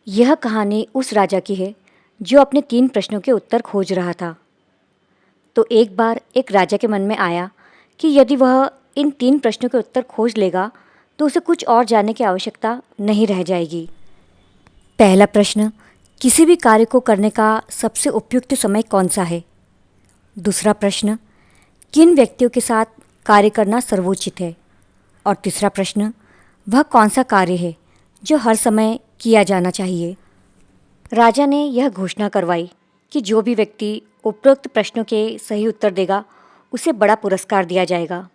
यह कहानी उस राजा की है जो अपने 3 प्रश्नों के उत्तर खोज रहा था। तो एक बार एक राजा के मन में आया कि यदि वह इन 3 प्रश्नों के उत्तर खोज लेगा तो उसे कुछ और जानने की आवश्यकता नहीं रह जाएगी। पहला प्रश्न, किसी भी कार्य को करने का सबसे उपयुक्त समय कौन सा है? दूसरा प्रश्न, किन व्यक्तियों के साथ कार्य करना सर्वोचित है? और तीसरा प्रश्न, वह कौन सा कार्य है जो हर समय किया जाना चाहिए? राजा ने यह घोषणा करवाई कि जो भी व्यक्ति उपरोक्त प्रश्नों के सही उत्तर देगा उसे बड़ा पुरस्कार दिया जाएगा।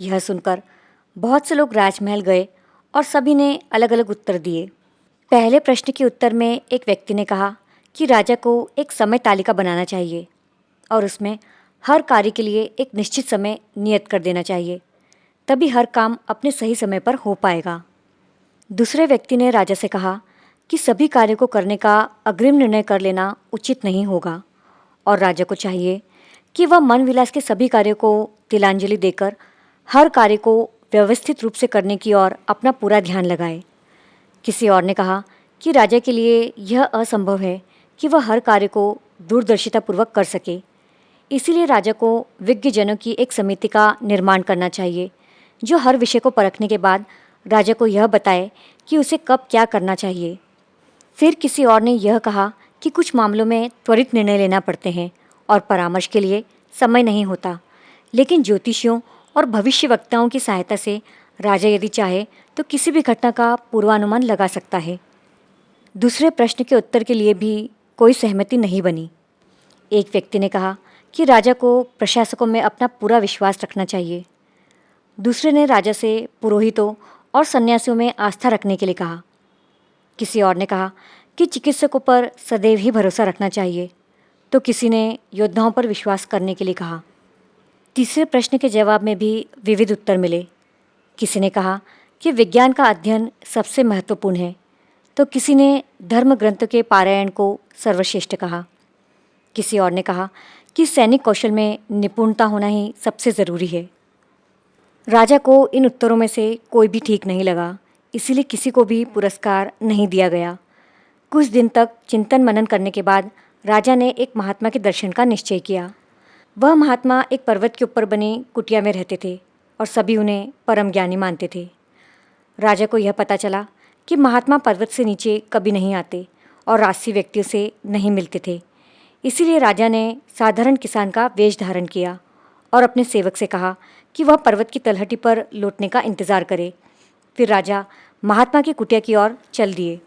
यह सुनकर बहुत से लोग राजमहल गए और सभी ने अलग अलग उत्तर दिए। पहले प्रश्न के उत्तर में एक व्यक्ति ने कहा कि राजा को एक समय तालिका बनाना चाहिए और उसमें हर कार्य के लिए एक निश्चित समय नियत कर देना चाहिए, तभी हर काम अपने सही समय पर हो पाएगा। दूसरे व्यक्ति ने राजा से कहा कि सभी कार्यों को करने का अग्रिम निर्णय कर लेना उचित नहीं होगा और राजा को चाहिए कि वह मन विलास के सभी कार्यों को तिलांजलि देकर हर कार्य को व्यवस्थित रूप से करने की ओर अपना पूरा ध्यान लगाए। किसी और ने कहा कि राजा के लिए यह असंभव है कि वह हर कार्य को दूरदर्शितापूर्वक कर सके, इसीलिए राजा को विज्ञजनों की एक समिति का निर्माण करना चाहिए जो हर विषय को परखने के बाद राजा को यह बताए कि उसे कब क्या करना चाहिए। फिर किसी और ने यह कहा कि कुछ मामलों में त्वरित निर्णय लेना पड़ते हैं और परामर्श के लिए समय नहीं होता, लेकिन ज्योतिषियों और भविष्यवक्ताओं की सहायता से राजा यदि चाहे तो किसी भी घटना का पूर्वानुमान लगा सकता है। दूसरे प्रश्न के उत्तर के लिए भी कोई सहमति नहीं बनी। एक व्यक्ति ने कहा कि राजा को प्रशासकों में अपना पूरा विश्वास रखना चाहिए। दूसरे ने राजा से पुरोहितों और सन्यासियों में आस्था रखने के लिए कहा। किसी और ने कहा कि चिकित्सकों पर सदैव ही भरोसा रखना चाहिए, तो किसी ने योद्धाओं पर विश्वास करने के लिए कहा। तीसरे प्रश्न के जवाब में भी विविध उत्तर मिले। किसी ने कहा कि विज्ञान का अध्ययन सबसे महत्वपूर्ण है, तो किसी ने धर्म ग्रंथों के पारायण को सर्वश्रेष्ठ कहा। किसी और ने कहा कि सैनिक कौशल में निपुणता होना ही सबसे ज़रूरी है। राजा को इन उत्तरों में से कोई भी ठीक नहीं लगा, इसीलिए किसी को भी पुरस्कार नहीं दिया गया। कुछ दिन तक चिंतन मनन करने के बाद राजा ने एक महात्मा के दर्शन का निश्चय किया। वह महात्मा एक पर्वत के ऊपर बनी कुटिया में रहते थे और सभी उन्हें परम ज्ञानी मानते थे। राजा को यह पता चला कि महात्मा पर्वत से नीचे कभी नहीं आते और राजसी व्यक्तियों से नहीं मिलते थे, इसीलिए राजा ने साधारण किसान का वेश धारण किया और अपने सेवक से कहा कि वह पर्वत की तलहटी पर लौटने का इंतज़ार करे। फिर राजा महात्मा की कुटिया की ओर चल दिए।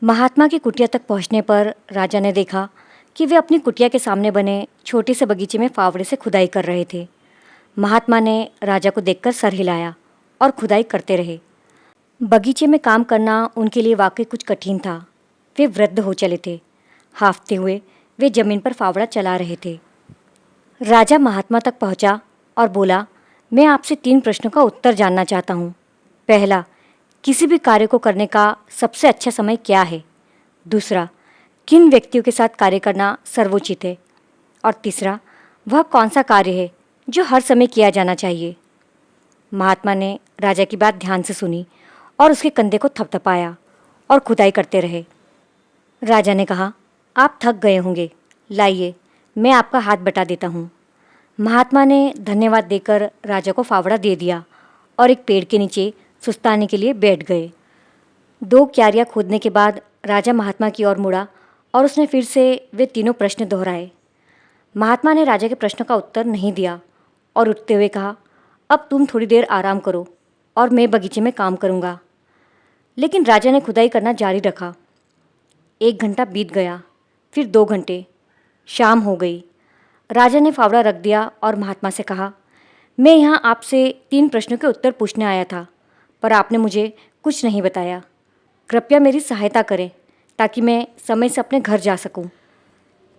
महात्मा की कुटिया तक पहुंचने पर राजा ने देखा कि वे अपनी कुटिया के सामने बने छोटे से बगीचे में फावड़े से खुदाई कर रहे थे। महात्मा ने राजा को देखकर सर हिलाया और खुदाई करते रहे। बगीचे में काम करना उनके लिए वाकई कुछ कठिन था। वे वृद्ध हो चले थे। हांफते हुए वे जमीन पर फावड़ा चला रहे थे। राजा महात्मा तक पहुंचा और बोला, मैं आपसे 3 प्रश्नों का उत्तर जानना चाहता हूँ। पहला, किसी भी कार्य को करने का सबसे अच्छा समय क्या है? दूसरा, किन व्यक्तियों के साथ कार्य करना सर्वोचित है? और तीसरा, वह कौन सा कार्य है जो हर समय किया जाना चाहिए? महात्मा ने राजा की बात ध्यान से सुनी और उसके कंधे को थपथपाया और खुदाई करते रहे। राजा ने कहा, आप थक गए होंगे, लाइए मैं आपका हाथ बटा देता हूँ। महात्मा ने धन्यवाद देकर राजा को फावड़ा दे दिया और एक पेड़ के नीचे सुस्ताने के लिए बैठ गए। 2 क्यारियाँ खोदने के बाद राजा महात्मा की ओर मुड़ा और उसने फिर से वे तीनों प्रश्न दोहराए। महात्मा ने राजा के प्रश्नों का उत्तर नहीं दिया और उठते हुए कहा, अब तुम थोड़ी देर आराम करो और मैं बगीचे में काम करूँगा। लेकिन राजा ने खुदाई करना जारी रखा। 1 घंटा बीत गया, फिर 2 घंटे, शाम हो गई। राजा ने फावड़ा रख दिया और महात्मा से कहा, मैं यहाँ आपसे 3 प्रश्नों के उत्तर पूछने आया था, पर आपने मुझे कुछ नहीं बताया। कृपया मेरी सहायता करें ताकि मैं समय से अपने घर जा सकूं।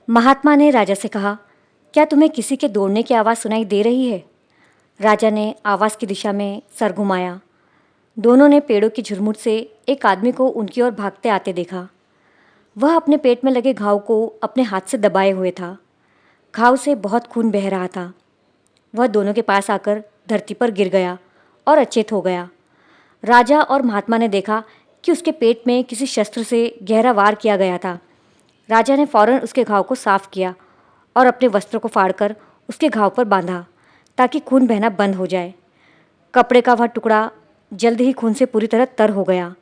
महात्मा ने राजा से कहा, क्या तुम्हें किसी के दौड़ने की आवाज़ सुनाई दे रही है? राजा ने आवाज़ की दिशा में सर घुमाया। दोनों ने पेड़ों की झुरमुट से एक आदमी को उनकी ओर भागते आते देखा। वह अपने पेट में लगे घाव को अपने हाथ से दबाए हुए था। घाव से बहुत खून बह रहा था। वह दोनों के पास आकर धरती पर गिर गया और अचेत हो गया। राजा और महात्मा ने देखा कि उसके पेट में किसी शस्त्र से गहरा वार किया गया था। राजा ने फौरन उसके घाव को साफ किया और अपने वस्त्रों को फाड़कर उसके घाव पर बांधा ताकि खून बहना बंद हो जाए। कपड़े का वह टुकड़ा जल्द ही खून से पूरी तरह तर हो गया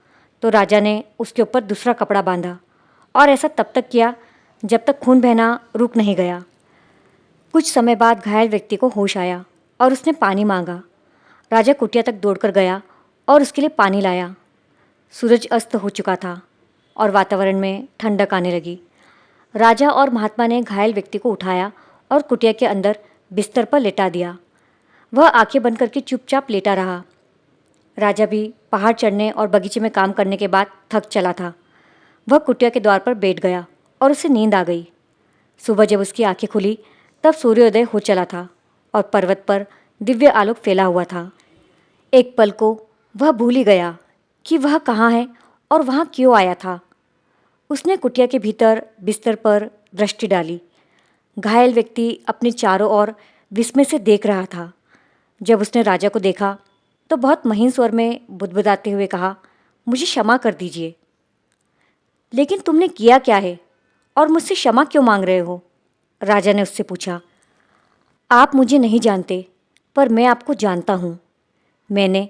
तो राजा ने उसके ऊपर दूसरा कपड़ा बांधा और ऐसा तब तक किया जब तक खून बहना रुक नहीं गया। कुछ समय बाद घायल व्यक्ति को होश आया और उसने पानी मांगा। राजा कुटिया तक दौड़कर गया और उसके लिए पानी लाया। सूरज अस्त हो चुका था और वातावरण में ठंडक आने लगी। राजा और महात्मा ने घायल व्यक्ति को उठाया और कुटिया के अंदर बिस्तर पर लेटा दिया। वह आंखें बंद करके चुपचाप लेटा रहा। राजा भी पहाड़ चढ़ने और बगीचे में काम करने के बाद थक चला था। वह कुटिया के द्वार पर बैठ गया और उसे नींद आ गई। सुबह जब उसकी आंखें खुली तब सूर्योदय हो चला था और पर्वत पर दिव्य आलोक फैला हुआ था। एक पल को वह भूल ही गया कि वह कहाँ है और वहाँ क्यों आया था। उसने कुटिया के भीतर बिस्तर पर दृष्टि डाली। घायल व्यक्ति अपने चारों ओर विस्मय से देख रहा था। जब उसने राजा को देखा तो बहुत महीन स्वर में बुदबुदाते हुए कहा, मुझे क्षमा कर दीजिए। लेकिन तुमने किया क्या है और मुझसे क्षमा क्यों मांग रहे हो? राजा ने उससे पूछा। आप मुझे नहीं जानते पर मैं आपको जानता हूँ। मैंने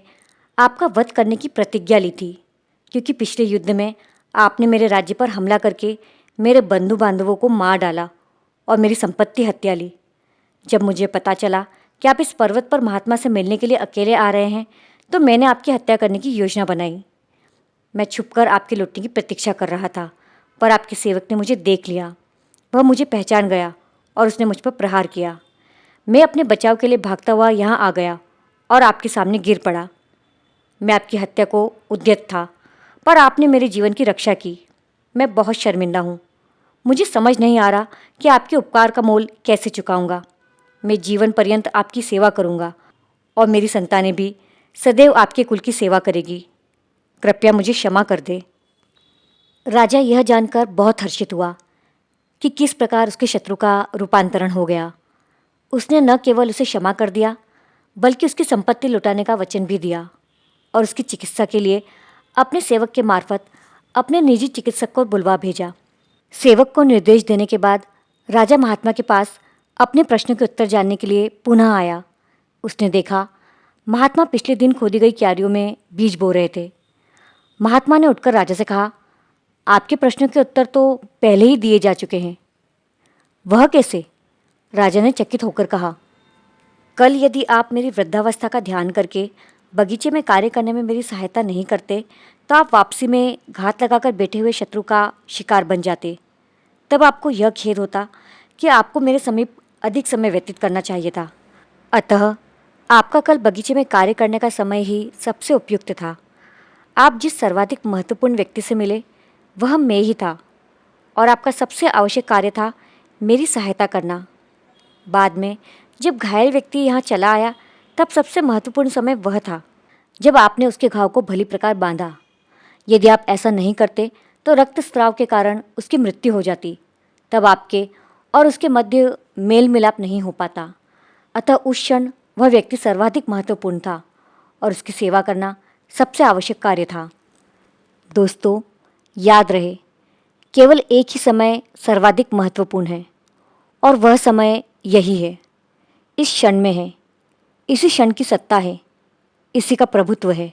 आपका वध करने की प्रतिज्ञा ली थी क्योंकि पिछले युद्ध में आपने मेरे राज्य पर हमला करके मेरे बंधु बांधवों को मार डाला और मेरी संपत्ति हत्या ली। जब मुझे पता चला कि आप इस पर्वत पर महात्मा से मिलने के लिए अकेले आ रहे हैं तो मैंने आपकी हत्या करने की योजना बनाई। मैं छुपकर आपके लौटने की प्रतीक्षा कर रहा था पर आपके सेवक ने मुझे देख लिया। वह मुझे पहचान गया और उसने मुझ पर प्रहार किया। मैं अपने बचाव के लिए भागता हुआ यहाँ आ गया और आपके सामने गिर पड़ा। मैं आपकी हत्या को उद्यत था पर आपने मेरे जीवन की रक्षा की। मैं बहुत शर्मिंदा हूँ। मुझे समझ नहीं आ रहा कि आपके उपकार का मोल कैसे चुकाऊंगा। मैं जीवन पर्यंत आपकी सेवा करूंगा और मेरी संतानें भी सदैव आपके कुल की सेवा करेगी। कृपया मुझे क्षमा कर दे। राजा यह जानकर बहुत हर्षित हुआ कि किस प्रकार उसके शत्रु का रूपांतरण हो गया। उसने न केवल उसे क्षमा कर दिया बल्कि उसकी संपत्ति लौटाने का वचन भी दिया और उसकी चिकित्सा के लिए अपने सेवक के मार्फत अपने निजी चिकित्सक को बुलवा भेजा। सेवक को निर्देश देने के बाद राजा महात्मा के पास अपने प्रश्नों के उत्तर जानने के लिए पुनः आया। उसने देखा महात्मा पिछले दिन खोदी गई क्यारियों में बीज बो रहे थे। महात्मा ने उठकर राजा से कहा, आपके प्रश्नों के उत्तर तो पहले ही दिए जा चुके हैं। वह कैसे? राजा ने चकित होकर कहा, कल यदि आप मेरी वृद्धावस्था का ध्यान करके बगीचे में कार्य करने में मेरी सहायता नहीं करते तो आप वापसी में घात लगाकर बैठे हुए शत्रु का शिकार बन जाते। तब आपको यह खेद होता कि आपको मेरे समीप अधिक समय व्यतीत करना चाहिए था। अतः आपका कल बगीचे में कार्य करने का समय ही सबसे उपयुक्त था। आप जिस सर्वाधिक महत्वपूर्ण व्यक्ति से मिले वह मैं ही था और आपका सबसे आवश्यक कार्य था मेरी सहायता करना। बाद में जब घायल व्यक्ति यहाँ चला आया तब सबसे महत्वपूर्ण समय वह था जब आपने उसके घाव को भली प्रकार बांधा। यदि आप ऐसा नहीं करते तो रक्तस्राव के कारण उसकी मृत्यु हो जाती। तब आपके और उसके मध्य मेल मिलाप नहीं हो पाता। अतः उस क्षण वह व्यक्ति सर्वाधिक महत्वपूर्ण था और उसकी सेवा करना सबसे आवश्यक कार्य था। दोस्तों, याद रहे, केवल एक ही समय सर्वाधिक महत्वपूर्ण है और वह समय यही है, इस क्षण में है। इसी क्षण की सत्ता है, इसी का प्रभुत्व है।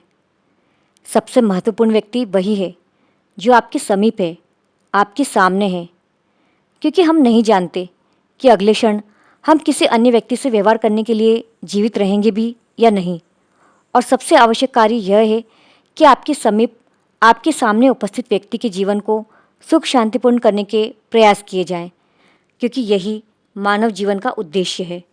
सबसे महत्वपूर्ण व्यक्ति वही है जो आपके समीप है, आपके सामने है, क्योंकि हम नहीं जानते कि अगले क्षण हम किसी अन्य व्यक्ति से व्यवहार करने के लिए जीवित रहेंगे भी या नहीं। और सबसे आवश्यक कार्य यह है कि आपके समीप, आपके सामने उपस्थित व्यक्ति के जीवन को सुख शांतिपूर्ण करने के प्रयास किए जाएं, क्योंकि यही मानव जीवन का उद्देश्य है।